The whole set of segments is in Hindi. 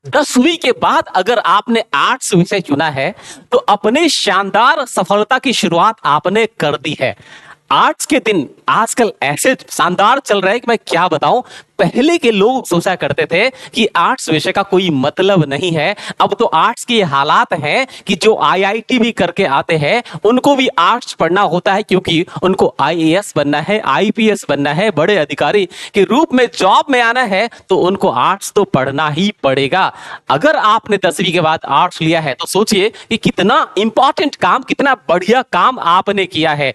10वीं के बाद अगर आपने आर्ट्स विषय चुना है तो अपने शानदार सफलता की शुरुआत आपने कर दी है। आर्ट्स के दिन आजकल ऐसे शानदार चल रहे हैं कि मैं क्या बताऊं। पहले के लोग सोचा करते थे कि आर्ट्स विषय का कोई मतलब नहीं है। अब तो आर्ट्स के हालात हैं कि जो आईआईटी भी करके आते हैं उनको भी आर्ट्स पढ़ना होता है, क्योंकि उनको आईएएस बनना है, आईपीएस बनना है, बड़े अधिकारी के रूप में जॉब में आना है, तो उनको आर्ट्स तो पढ़ना ही पड़ेगा। अगर आपने 10वीं के बाद आर्ट्स लिया है तो सोचिए कि कितना इंपॉर्टेंट काम, कितना बढ़िया काम आपने किया है।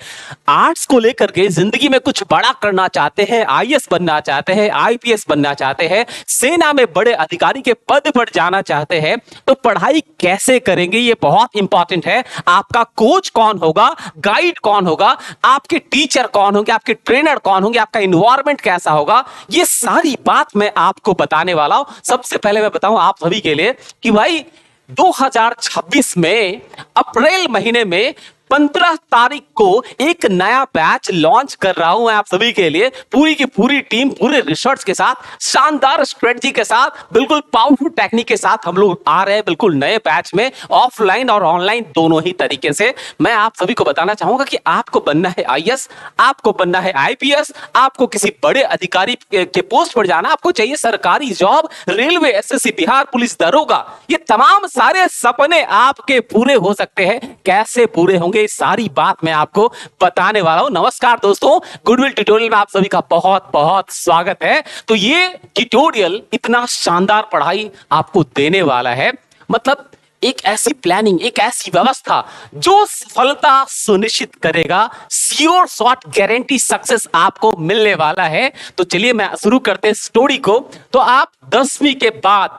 आर्ट्स को लेकर के जिंदगी में कुछ बड़ा करना चाहते हैं, आईएएस बनना चाहते हैं, आईपीएस बनना चाहते हैं, सेना में बड़े अधिकारी के पद पर जाना चाहते हैं, तो पढ़ाई कैसे करेंगे ये बहुत इंपॉर्टेंट है। आपका कोच कौन होगा, गाइड कौन होगा, आपके टीचर कौन होंगे, आपके ट्रेनर कौन होंगे, आपका एनवायरनमेंट कैसा होगा, ये सारी बात मैं आपको बताने वाला हूं। सबसे पहले मैं बताऊं आप सभी के लिए कि भाई 2026 में अप्रैल महीने में 15 तारीख को एक नया बैच लॉन्च कर रहा हूं मैं आप सभी के लिए। पूरी की पूरी टीम पूरे रिसर्च के साथ, शानदार स्ट्रेटजी के साथ, बिल्कुल पावरफुल टेक्निक के साथ हम लोग आ रहे हैं बिल्कुल नए बैच में, ऑफलाइन और ऑनलाइन दोनों ही तरीके से। मैं आप सभी को बताना चाहूंगा कि आपको बनना है आईएएस, आपको बनना है आईपीएस, आपको किसी बड़े अधिकारी के पोस्ट पर जाना, आपको चाहिए सरकारी job, railway, SSC, Bihar police, दरोगा, ये तमाम सारे सपने आपके पूरे हो सकते हैं। कैसे पूरे होंगे सारी बात मैं आपको बताने वाला हूं। नमस्कार दोस्तों, गुडविल ट्यूटोरियल में आप सभी का बहुत बहुत स्वागत है। तो ये ट्यूटोरियल इतना शानदार पढ़ाई आपको देने वाला है, मतलब एक ऐसी प्लानिंग, एक ऐसी व्यवस्था जो सफलता सुनिश्चित करेगा, श्योर शॉट गारंटी सक्सेस आपको मिलने वाला है। तो चलिए मैं शुरू करते हैं स्टोरी को। तो आप 10वीं के बाद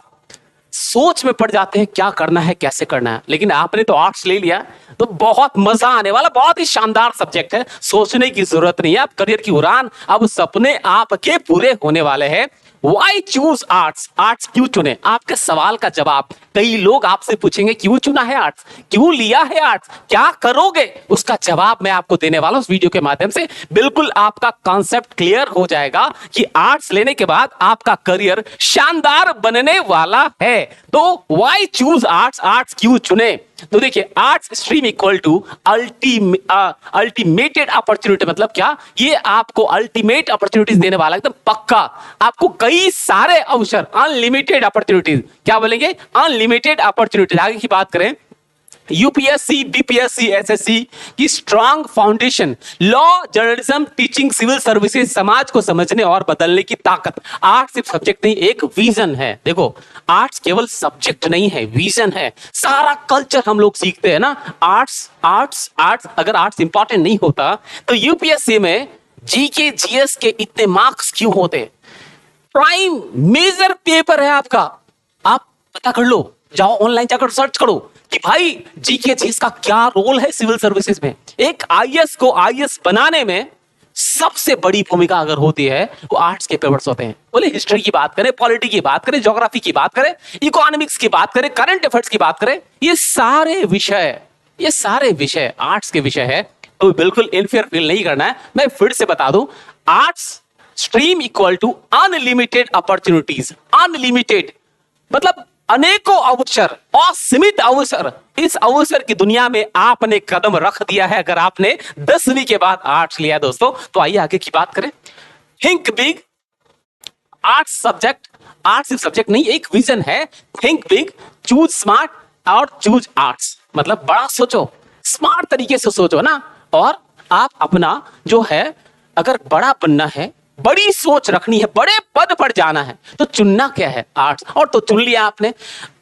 सोच में पड़ जाते हैं क्या करना है, कैसे करना है, लेकिन आपने तो आर्ट्स ले लिया तो बहुत मजा आने वाला, बहुत ही शानदार सब्जेक्ट है, सोचने की जरूरत नहीं है। आप करियर की उड़ान, अब सपने आपके पूरे होने वाले हैं। Why choose arts? आर्ट्स क्यों चुने? आपके सवाल का जवाब कई लोग आपसे पूछेंगे, क्यों चुना है आर्ट्स, क्यों लिया है आर्ट्स, क्या करोगे, उसका जवाब मैं आपको देने वाला हूं इस वीडियो के माध्यम से। बिल्कुल आपका कॉन्सेप्ट क्लियर हो जाएगा कि आर्ट्स लेने के बाद आपका करियर शानदार बनने वाला है। तो why choose arts? आर्ट्स क्यों चुने? तो देखिए, arts stream equal to unlimited opportunity. मतलब क्या? ये आपको अल्टीमेट अपॉर्चुनिटीज देने वाला, एकदम पक्का। आपको कई सारे अवसर, अनलिमिटेड अपॉर्चुनिटीज, क्या बोलेंगे, अनलिमिटेड अपॉर्चुनिटीज। आगे की बात करें, यूपीएससी, बीपीएससी, एसएससी की strong foundation, law, journalism, teaching, civil services, समाज को समझने और बदलने की ताकत। आर्ट्स सिर्फ सब्जेक्ट नहीं, एक विजन है। देखो, आर्ट्स केवल सब्जेक्ट नहीं है, विजन है। सारा कल्चर हम लोग सीखते हैं ना। आर्ट्स अगर आर्ट्स इंपॉर्टेंट नहीं होता तो यूपीएससी में जीके, जीएस के इतने मार्क्स क्यों होते? प्राइम मेजर पेपर है आपका, आप पता कर लो, जाओ ऑनलाइन जाकर सर्च करो कि भाई जीके जीएस का क्या रोल है सिविल सर्विसेज में। एक आईएएस को आईएएस बनाने में सबसे बड़ी भूमिका अगर होती है वो आर्ट्स के पेपर्स होते हैं। बोले हिस्ट्री की बात करें, पॉलिटी की बात करें, ज्योग्राफी की बात करें, इकोनॉमिक्स की बात करें, करंट अफेयर्स की बात करें, ये सारे विषय आर्ट्स के विषय है। तो बिल्कुल इनफेयर फील नहीं करना है। मैं फिर से बता दूं, arts stream equal to unlimited opportunities. Unlimited मतलब अनेकों अवसर, असीमित अवसर। इस अवसर की दुनिया में आपने कदम रख दिया है अगर आपने 10वीं के बाद आर्ट्स लिया दोस्तों। तो आइए आगे की बात करें। थिंक बिग, आर्ट्स सिर्फ सब्जेक्ट नहीं, एक विजन है। थिंक बिग, चूज स्मार्ट और चूज आर्ट्स। मतलब बड़ा सोचो, स्मार्ट तरीके से सोचो ना। और आप अपना जो है, अगर बड़ा बनना है, बड़ी सोच रखनी है, बड़े पद पर जाना है, तो चुनना क्या है? आर्ट्स। और तो चुन लिया आपने,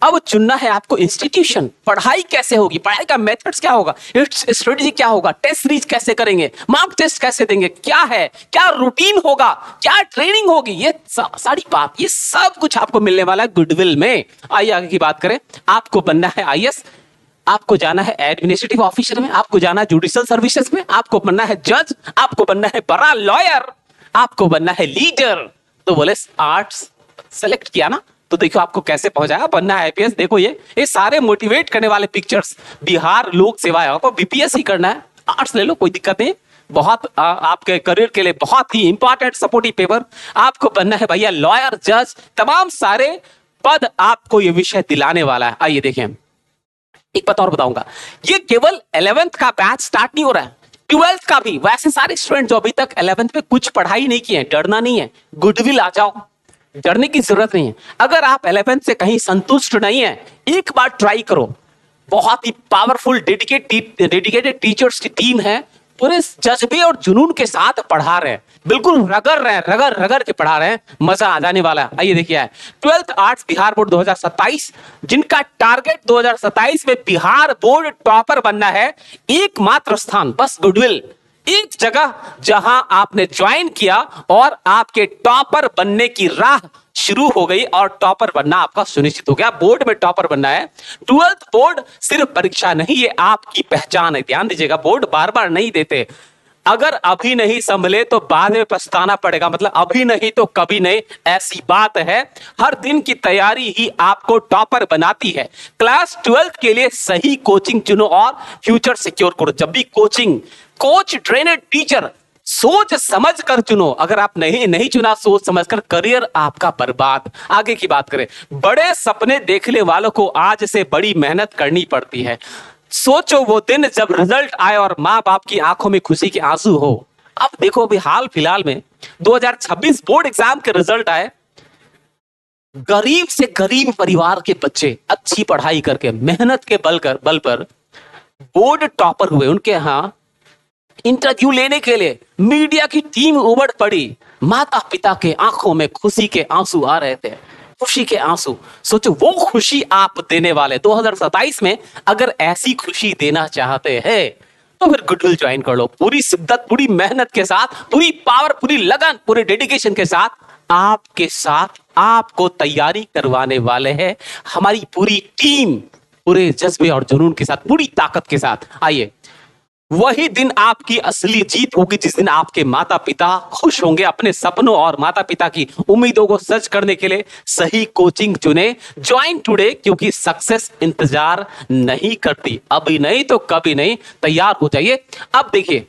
अब चुनना है आपको इंस्टीट्यूशन। पढ़ाई कैसे होगी, पढ़ाई का मेथड्स क्या होगा, स्ट्रेटजी क्या होगा, टेस्ट सीरीज कैसे करेंगे, मार्क टेस्ट कैसे देंगे, क्या है, क्या रूटीन होगा, क्या ट्रेनिंग होगी, ये सारी बात, ये सब कुछ आपको मिलने वाला है गुडविल में। आइए आगे की बात करें। आपको बनना है आईएएस, आपको जाना है एडमिनिस्ट्रेटिव ऑफिसर में, आपको जाना है जुडिशियल सर्विसेज में, आपको बनना है जज, आपको बनना है बड़ा लॉयर, आपको बनना है लीडर। तो बोले आर्ट्स सेलेक्ट किया ना, तो देखो आपको कैसे पहुंचाया। बनना है आईपीएस, देखो ये सारे मोटिवेट करने वाले पिक्चर्स। बिहार लोक सेवा है, आपको बीपीएससी करना है, आर्ट्स ले लो, कोई दिक्कत नहीं। बहुत आपके करियर के लिए बहुत ही इंपॉर्टेंट सपोर्टिव पेपर। आपको बनना है भैया लॉयर, जज, तमाम सारे पद आपको यह विषय दिलाने वाला है। आइए देखें, एक बात और बताऊंगा, ये केवल 11th का बैच स्टार्ट नहीं हो रहा है, 12th का भी। वैसे सारे स्टूडेंट जो अभी तक 11th में कुछ पढ़ाई नहीं किए हैं, डरना नहीं है, गुडविल आ जाओ, डरने की जरूरत नहीं है। अगर आप 11th से कहीं संतुष्ट नहीं है, एक बार ट्राई करो। बहुत ही पावरफुल डेडिकेटेड टीचर्स की टीम है, पूरे जज्बे और जुनून के साथ पढ़ा रहे हैं, बिल्कुल रगड़ रहे हैं, रगड़ रगड़ के पढ़ा रहे हैं, मजा आ जाने वाला है। आइए देखिए, 12th आर्ट्स बिहार बोर्ड 2027, जिनका टारगेट 2027 में बिहार बोर्ड टॉपर बनना है। एकमात्र स्थान, बस गुडविल, एक जगह जहां आपने ज्वाइन किया और आपके टॉपर बनने की राह शुरू हो गई और टॉपर बनना आपका सुनिश्चित हो गया। बोर्ड में टॉपर बनना है। 12th बोर्ड सिर्फ परीक्षा नहीं, ये आपकी पहचान है। ध्यान दीजिएगा, बोर्ड बार बार नहीं देते। अगर अभी नहीं संभले तो बाद में पछताना पड़ेगा, मतलब अभी नहीं तो कभी नहीं, ऐसी बात है। हर दिन की तैयारी ही आपको टॉपर बनाती है। क्लास 12th के लिए सही कोचिंग चुनो और फ्यूचर सिक्योर करो। जब भी कोचिंग, कोच, ट्रेनर, टीचर सोच समझ कर चुनो। अगर आप नहीं चुना सोच समझ कर, करियर आपका बर्बाद। आगे की बात करें, बड़े सपने देखने वालों को आज से बड़ी मेहनत करनी पड़ती है। सोचो वो दिन जब रिजल्ट आए और मां बाप की आंखों में खुशी के आंसू हो। अब देखो, अभी हाल फिलहाल में 2026 बोर्ड एग्जाम के रिजल्ट आए, गरीब से गरीब परिवार के बच्चे अच्छी पढ़ाई करके, मेहनत के बल पर बोर्ड टॉपर हुए। उनके यहां इंटरव्यू लेने के लिए मीडिया की टीम उमड़ पड़ी। माता पिता के आंखों में खुशी के आंसू आ रहे थे, खुशी के आंसू। सोचो, वो खुशी आप देने वाले 2027 में। अगर ऐसी खुशी देना चाहते हैं तो फिर गुडविल ज्वाइन कर लो। पूरी शिद्दत, पूरी मेहनत के साथ, पूरी पावर, पूरी लगन, पूरे डेडिकेशन के साथ आपके साथ आपको तैयारी करवाने वाले हैं हमारी पूरी टीम, पूरे जज्बे और जुनून के साथ, पूरी ताकत के साथ। आइए, वही दिन आपकी असली जीत होगी जिस दिन आपके माता पिता खुश होंगे। अपने सपनों और माता पिता की उम्मीदों को सच करने के लिए सही कोचिंग चुने। ज्वाइन टुडे, क्योंकि सक्सेस इंतजार नहीं करती, अभी नहीं तो कभी नहीं। तैयार हो जाइए। अब देखिए,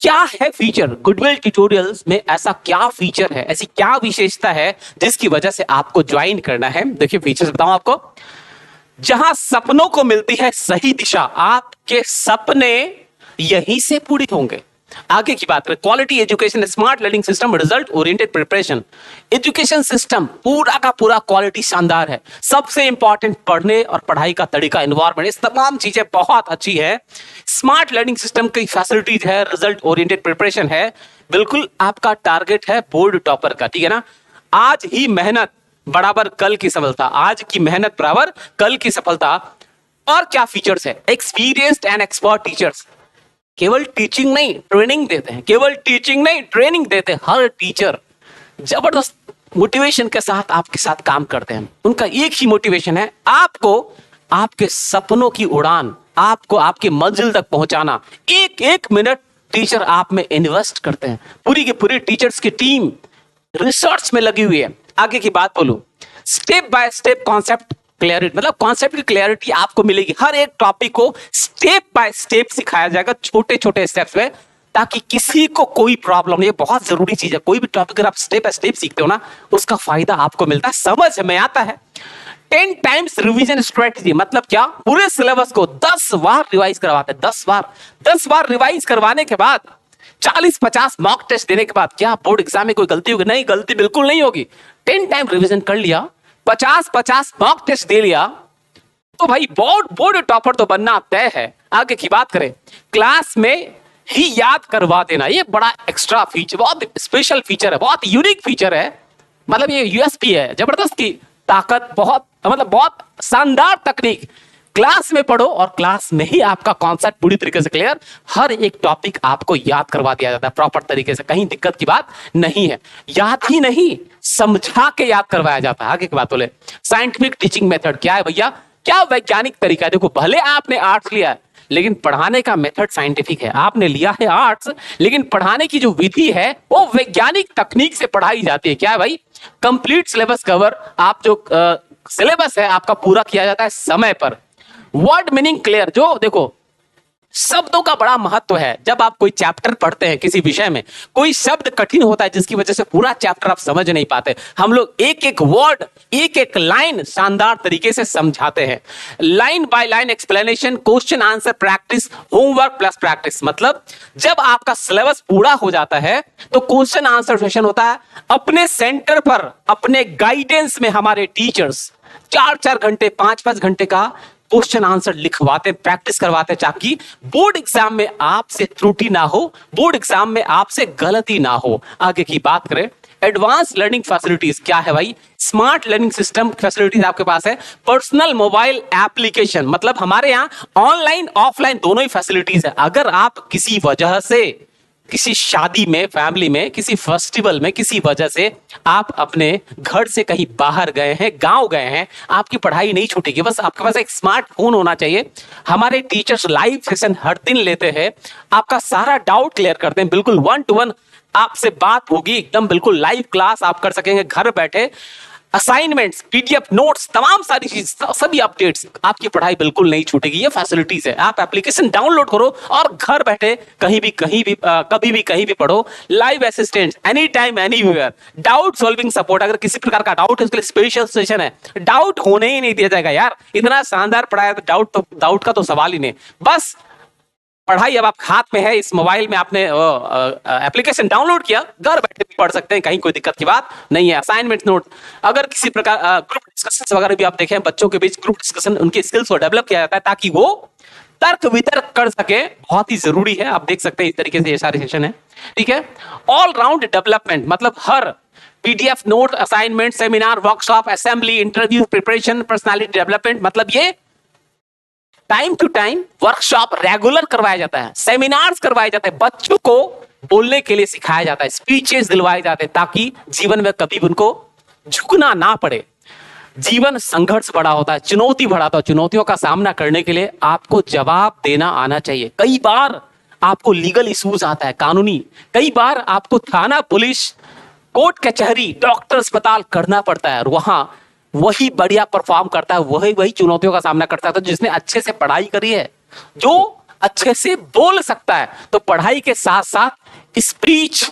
क्या है फीचर गुडविल ट्यूटोरियल्स में, ऐसा क्या फीचर है, ऐसी क्या विशेषता है जिसकी वजह से आपको ज्वाइन करना है। देखिए, फीचर्स बताऊं आपको। जहां सपनों को मिलती है सही दिशा, आपके सपने यहीं से पूरे होंगे। आगे की बात करें, quality education, smart learning system, result oriented preparation. Education system पूरा का पूरा क्वालिटी शानदार है। सबसे इंपॉर्टेंट, पढ़ने और पढ़ाई का तरीका, एनवायरनमेंट, इस तमाम चीजें बहुत अच्छी है। स्मार्ट लर्निंग सिस्टम की फैसिलिटीज है, रिजल्ट ओरिएंटेड प्रिपरेशन है। बिल्कुल आपका टारगेट है बोर्ड टॉपर का, ठीक है ना। आज ही मेहनत बराबर कल की सफलता, आज की मेहनत बराबर कल की सफलता। और क्या फीचर्स है, एक्सपीरियंस्ड एंड एक्सपर्ट टीचर्स। केवल टीचिंग नहीं, ट्रेनिंग देते हैं, केवल टीचिंग नहीं, ट्रेनिंग देते हैं। हर टीचर जबरदस्त मोटिवेशन के साथ आपके साथ काम करते हैं। उनका एक ही मोटिवेशन है, आपको आपके सपनों की उड़ान, आपको आपकी मंजिल तक पहुंचाना। एक एक मिनट टीचर आप में इन्वेस्ट करते हैं। पूरी की पूरी टीचर्स की टीम रिसर्च में लगी हुई है। आगे की बात बोलूं, step by step concept clarity, मतलब कॉन्सेप्ट की क्लैरिटी आपको मिलेगी। हर एक टॉपिक को स्टेप बाय स्टेप सिखाया जाएगा, छोटे छोटे स्टेप्स में, ताकि किसी को कोई प्रॉब्लम नहीं। ये बहुत जरूरी चीज है। कोई भी टॉपिक अगर आप स्टेप बाय स्टेप सीखते हो ना, उसका फायदा आपको मिलता है, समझ में आता है। 10 टाइम्स रिवीजन स्ट्रेटजी, मतलब क्या, पूरे सिलेबस को 10 बार रिवाइज करवाते हैं। 10 बार रिवाइज करवाने के बाद 40-50 मॉक टेस्ट देने के बाद क्या बोर्ड एग्जाम में कोई गलती होगी? नहीं, गलती बिल्कुल नहीं होगी। 10 टाइम रिवीजन कर लिया, 50-50 मॉक टेस्ट दे लिया, तो भाई बोर्ड टॉपर तो बनना तय है। आगे की बात करें, क्लास में ही याद करवा देना, ये बड़ा एक्स्ट्रा फीचर, बहुत स्पेशल फीचर है, बहुत यूनिक फीचर है। मतलब ये यूएसपी है, जबरदस्त की ताकत, बहुत मतलब बहुत शानदार तकनीक। क्लास में पढ़ो और क्लास में ही आपका कॉन्सेप्ट पूरी तरीके से क्लियर, हर एक टॉपिक आपको याद करवा दिया जाता है प्रॉपर तरीके से, कहीं दिक्कत की बात नहीं है। याद ही नहीं, समझा के याद करवाया जाता है। आगे की बात बोले, साइंटिफिक टीचिंग मेथड क्या है भैया, क्या वैज्ञानिक तरीका है। देखो, भले आपने आर्ट्स लिया है, लेकिन पढ़ाने का मेथड साइंटिफिक है। आपने लिया है आर्ट्स, लेकिन पढ़ाने की जो विधि है वो वैज्ञानिक तकनीक से पढ़ाई जाती है। क्या है भाई, कंप्लीट सिलेबस कवर, आप जो सिलेबस है आपका पूरा किया जाता है समय पर। वर्ड मीनिंग क्लियर, जो देखो शब्दों का बड़ा महत्व है। जब आप कोई चैप्टर पढ़ते हैं किसी विषय में, कोई शब्द कठिन होता है जिसकी वजह से पूरा चैप्टर आप समझ नहीं पाते, हम लोग एक एक वर्ड, एक एक लाइन शानदार तरीके से समझाते हैं। Line by line explanation, question answer practice, homework plus practice. मतलब जब आपका सिलेबस पूरा हो जाता है तो क्वेश्चन आंसर सेशन होता है। अपने सेंटर पर, अपने गाइडेंस में हमारे टीचर्स 4-4 घंटे, 5-5 घंटे का क्वेश्चन आंसर लिखवाते, प्रैक्टिस करवाते, ताकि बोर्ड एग्जाम में आपसे त्रुटि ना हो, बोर्ड एग्जाम में आपसे गलती ना हो। आगे की बात करें, एडवांस लर्निंग फैसिलिटीज क्या है भाई? स्मार्ट लर्निंग सिस्टम फैसिलिटीज आपके पास है। पर्सनल मोबाइल एप्लीकेशन, मतलब हमारे यहाँ ऑनलाइन ऑफलाइन दोनों ही फैसिलिटीज है। अगर आप किसी वजह से, किसी शादी में, फैमिली में, किसी फेस्टिवल में, किसी वजह से आप अपने घर से कहीं बाहर गए हैं, गांव गए हैं, आपकी पढ़ाई नहीं छूटेगी। बस आपके पास एक स्मार्टफोन होना चाहिए। हमारे टीचर्स लाइव सेशन हर दिन लेते हैं, आपका सारा डाउट क्लियर करते हैं, बिल्कुल 1-to-1 आपसे बात होगी, एकदम बिल्कुल लाइव क्लास आप कर सकेंगे घर बैठे। असाइनमेंट्स, पीडीएफ नोट्स, तमाम सारी चीज, सभी अपडेट्स, आपकी पढ़ाई बिल्कुल नहीं छूटेगी। ये फैसिलिटीज है। आप एप्लीकेशन डाउनलोड करो और घर बैठे कहीं भी कभी भी कहीं भी पढ़ो। Live assistant, any time anywhere, doubt solving support, अगर किसी प्रकार का डाउट है उसके लिए स्पेशल सेशन है। डाउट होने ही नहीं दिया जाएगा यार, इतना शानदार पढ़ाया तो डाउट का तो सवाल ही नहीं। बस पढ़ाई अब आप हाथ में है, इस मोबाइल में आपने एप्लीकेशन डाउनलोड किया, घर बैठे भी पढ़ सकते हैं, कहीं कोई दिक्कत की बात नहीं है। असाइनमेंट नोट, अगर किसी प्रकार ग्रुप डिस्कशन वगैरह भी आप देखें, बच्चों के बीच ग्रुप डिस्कशन, उनकी स्किल्स को डेवलप किया जाता है ताकि वो तर्क वितर्क कर सके, बहुत ही जरूरी है। आप देख सकते हैं इस तरीके से ये सारे सेशन है, ठीक है। ऑल राउंड डेवलपमेंट, मतलब हर PDF note, assignment, seminar, workshop, assembly, interview preparation, personality development, मतलब ये time to time workshop regular करवाया जाता है, सेमिनार्स करवाए जाते हैं, बच्चों को बोलने के लिए सिखाया जाता है, स्पीचेस दिलवाए जाते हैं, ताकि जीवन में कभी उनको झुकना ना पड़े। जीवन संघर्ष बड़ा होता है, चुनौती बड़ा होता है, चुनौतियों का सामना करने के लिए आपको जवाब देना आना चाहिए। कई बार आपको लीगल इश्यूज आता है, कानूनी, कई बार आपको थाना, पुलिस, कोर्ट कचहरी, डॉक्टर, अस्पताल करना पड़ता है, और वहां वही बढ़िया परफॉर्म करता है, वही चुनौतियों का सामना करता है। तो जिसने अच्छे से पढ़ाई करी है, जो अच्छे से बोल सकता है, तो पढ़ाई के साथ साथ speech,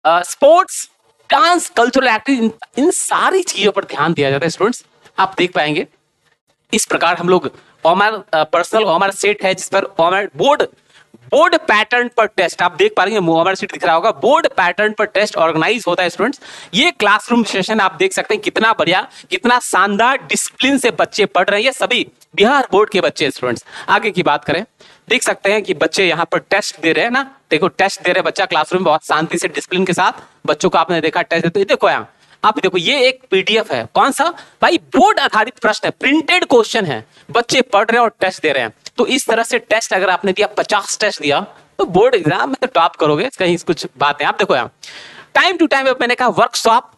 sports, dance, cultural activity, इन सारी चीजों पर ध्यान दिया जाता है। स्टूडेंट्स आप देख पाएंगे इस प्रकार हम लोग ओमर पर्सनल ओमर सेट है, जिस पर ओमर बोर्ड पैटर्न पर टेस्ट, आप देख पा रहे हैं ओमर सीट दिख रहा होगा, बोर्ड पैटर्न पर टेस्ट ऑर्गेनाइज होता है। स्टूडेंट्स ये क्लासरूम सेशन आप देख सकते हैं, कितना बढ़िया, कितना शानदार डिसिप्लिन से बच्चे पढ़ रहे हैं। ये सभी बिहार बोर्ड के बच्चे। स्टूडेंट्स आगे की बात करें, देख सकते हैं कि बच्चे यहाँ पर टेस्ट दे रहे हैं ना, देखो टेस्ट दे रहे हैं बच्चा क्लासरूम में, बहुत शांति से डिसिप्लिन के साथ बच्चों को आपने देखा टेस्ट देते। देखो यहाँ आप देखो, ये एक पीडीएफ है, कौन सा भाई? बोर्ड आधारित प्रश्न है, प्रिंटेड क्वेश्चन है, बच्चे पढ़ रहे हैं और टेस्ट दे रहे हैं। तो इस तरह से टेस्ट अगर आपने दिया, 50 टेस्ट दिया, तो बोर्ड एग्जाम में तो टॉप करोगे, कहीं कुछ बात है। आप देखो यहाँ टाइम टू टाइम मैंने कहा वर्कशॉप,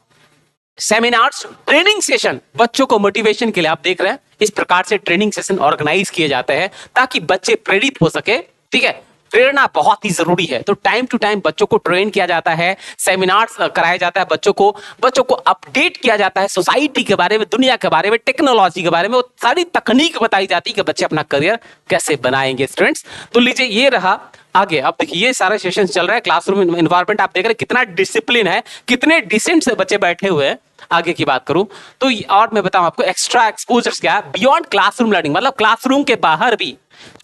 सेमिनार्स, ट्रेनिंग सेशन, बच्चों को मोटिवेशन के लिए आप देख रहे हैं इस प्रकार से ट्रेनिंग सेशन ऑर्गेनाइज किए जाते हैं ताकि बच्चे प्रेरित हो सके, ठीक है। प्रेरणा बहुत ही जरूरी है, तो टाइम टू टाइम बच्चों को ट्रेन किया जाता है, सेमिनार्स कराया जाता है, बच्चों को अपडेट किया जाता है सोसाइटी के बारे में, दुनिया के बारे में, टेक्नोलॉजी के बारे में, वो सारी तकनीक बताई जाती है कि बच्चे अपना करियर कैसे बनाएंगे। स्टूडेंट्स तो लीजिए ये रहा आगे। अब देखिए ये सारे सेशन चल रहा है, क्लासरूम एनवायरनमेंट आप देख रहे हैं, कितना डिसिप्लिन है, कितने डिसेंट से बच्चे बैठे हुए हैं। आगे की बात करूं तो और मैं बताऊं आपको एक्स्ट्रा एक्सपोजर्स क्या है, बियॉन्ड क्लासरूम लर्निंग, मतलब क्लासरूम के बाहर भी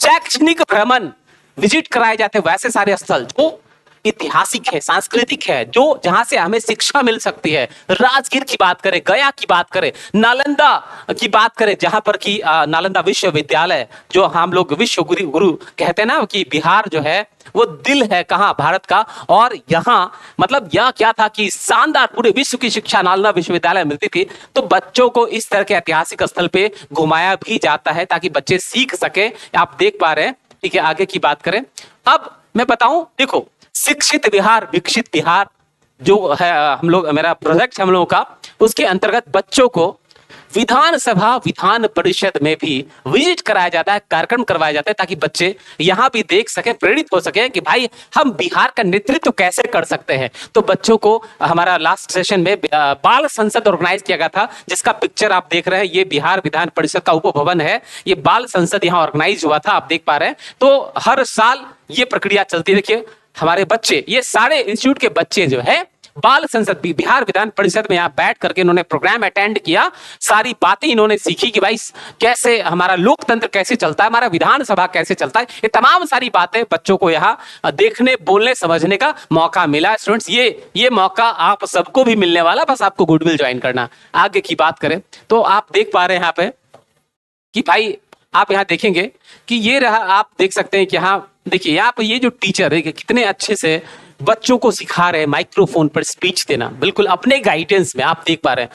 शैक्षणिक भ्रमण, विजिट कराए जाते हैं वैसे सारे स्थल जो ऐतिहासिक है, सांस्कृतिक है, जो जहां से हमें शिक्षा मिल सकती है। राजगीर की बात करें, गया की बात करें, नालंदा की बात करें, जहां पर की नालंदा विश्वविद्यालय, जो हम लोग विश्व गुरु कहते हैं ना, कि बिहार जो है वो दिल है कहां, भारत का। और यहाँ मतलब यह क्या था कि शानदार पूरे विश्व की शिक्षा नालंदा विश्वविद्यालय मिलती थी। तो बच्चों को इस तरह के ऐतिहासिक स्थल पे घुमाया भी जाता है ताकि बच्चे सीख सके, आप देख पा रहे हैं, ठीक है। आगे की बात करें, अब मैं बताऊं, देखो शिक्षित बिहार विकसित बिहार जो है हम लोग, मेरा प्रोजेक्ट हम लोगों का, उसके अंतर्गत बच्चों को विधानसभा विधान परिषद में भी विजिट कराया जाता है, कार्यक्रम करवाया जाता है, ताकि बच्चे यहाँ भी देख सके, प्रेरित हो सके कि भाई हम बिहार का नेतृत्व कैसे कर सकते हैं। तो बच्चों को हमारा लास्ट सेशन में बाल संसद ऑर्गेनाइज किया गया था, जिसका पिक्चर आप देख रहे हैं, ये बिहार विधान परिषद का उपभवन है, ये बाल संसद यहाँ ऑर्गेनाइज हुआ था, आप देख पा रहे हैं। तो हर साल ये प्रक्रिया चलती है। देखिए हमारे बच्चे, ये सारे इंस्टीट्यूट के बच्चे जो है बाल संसद बिहार विधान परिषद में यहाँ बैठ करके इन्होंने प्रोग्राम अटेंड किया, सारी बातें इन्होंने सीखी कि भाई कैसे हमारा लोकतंत्र कैसे चलता है, हमारा विधानसभा कैसे चलता है। ये तमाम सारी बातें बच्चों को यहाँ देखने, बोलने, समझने का मौका मिला। स्टूडेंट्स ये मौका आप सबको भी मिलने वाला, बस आपको गुडविल ज्वाइन करना। आगे की बात करें तो आप देख पा रहे हैं यहाँ पे कि भाई आप यहाँ देखेंगे कि ये रहा, आप देख सकते हैं कि यहाँ देखिए यहाँ पे ये जो टीचर है कितने अच्छे से बच्चों को सिखा रहे हैं माइक्रोफोन पर स्पीच देना, बिल्कुल अपने गाइडेंस में, आप देख पा रहे हैं।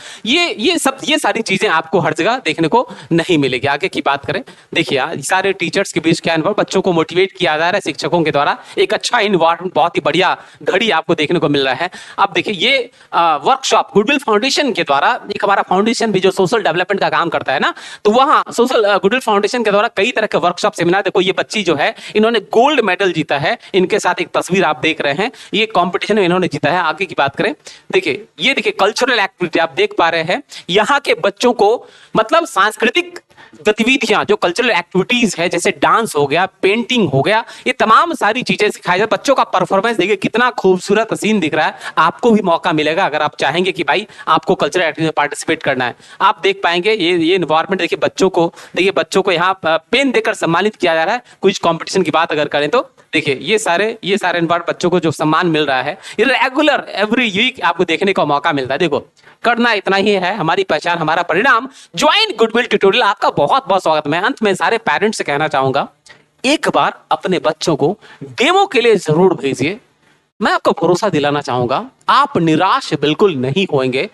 ये सारी चीजें आपको हर जगह देखने को नहीं मिलेगी। आगे की बात करें, देखिए सारे टीचर्स के बीच क्या अनुभव, बच्चों को मोटिवेट किया जा रहा है शिक्षकों के द्वारा, एक अच्छा इन्वायरमेंट, बहुत ही बढ़िया घड़ी आपको देखने को मिल रहा है। अब देखिए ये वर्कशॉप गुडविल फाउंडेशन के द्वारा, एक हमारा फाउंडेशन भी जो सोशल डेवलपमेंट का काम करता है ना, तो वहाँ सोशल गुडविल फाउंडेशन के द्वारा कई तरह के वर्कशॉप, सेमिनार, देखो ये बच्ची जो है इन्होंने गोल्ड मेडल जीता है, इनके साथ एक तस्वीर आप देख रहे हैं, ये कंपटीशन में इन्होंने जीता है। आगे की बात करें, देखिए ये देखिए कल्चरल एक्टिविटी आप देख पा रहे हैं, यहाँ के बच्चों को मतलब सांस्कृतिक गतिविधियां, जो कल्चरल एक्टिविटीज है, जैसे डांस हो गया, पेंटिंग हो गया, ये तमाम सारी चीजें सिखाई जाती। बच्चों का परफॉर्मेंस देखिए कितना खूबसूरत सीन दिख रहा है। आपको भी मौका मिलेगा अगर आप चाहेंगे कि भाई आपको कल्चरल एक्टिविटी में पार्टिसिपेट करना है, आप देख पाएंगे। ये इन्वायरमेंट देखिए, बच्चों को यहाँ पेन देकर सम्मानित किया जा रहा है। कुछ कॉम्पिटिशन की बात अगर करें तो देखिए ये सारे इन्वायरमेंट, बच्चों को जो सम्मान मिल रहा है, ये रेगुलर एवरी वीक आपको देखने का मौका मिलता है। देखो करना इतना ही है, हमारी पहचान हमारा परिणाम, ज्वाइन गुडविल ट्यूटोरियल। आपका बहुत बहुत स्वागत। मैं अंत में सारे पेरेंट्स से कहना चाहूंगा, एक बार अपने बच्चों को डेमो के लिए जरूर भेजिए। मैं आपको भरोसा दिलाना चाहूंगा, आप निराश बिल्कुल नहीं होंगे।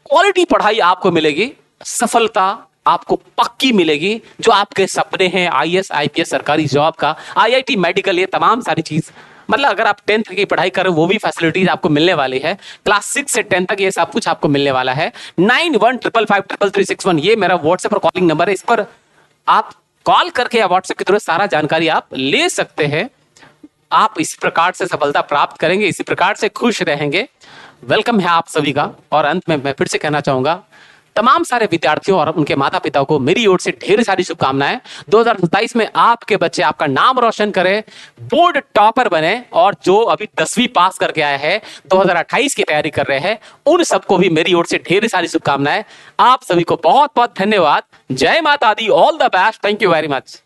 क्वालिटी पढ़ाई आपको मिलेगी, सफलता आपको पक्की मिलेगी। जो आपके सपने हैं आईएएस आईपीएस सरकारी जॉब का, आईआईटी मेडिकल, ये तमाम सारी चीज, मतलब अगर आप 10th की पढ़ाई करें वो भी फैसिलिटीज आपको मिलने वाली है। क्लास 6 से 10 तक ये सब कुछ आपको मिलने वाला है। 9155533361 ये मेरा व्हाट्सएप और कॉलिंग नंबर है, इस पर आप कॉल करके या व्हाट्सएप के थ्रू सारा जानकारी आप ले सकते हैं। आप इसी प्रकार से सफलता प्राप्त करेंगे, इसी प्रकार से खुश रहेंगे। वेलकम है आप सभी का। और अंत में मैं फिर से कहना चाहूंगा, तमाम सारे विद्यार्थियों और उनके माता पिता को मेरी ओर से ढेर सारी शुभकामनाएं। 2027 में आपके बच्चे आपका नाम रोशन करें, बोर्ड टॉपर बने, और जो अभी 10वीं पास करके आए हैं, 2028 की तैयारी कर रहे हैं, उन सबको भी मेरी ओर से ढेर सारी शुभकामनाएं। आप सभी को बहुत बहुत धन्यवाद। जय माता दी, all the best, thank you very much.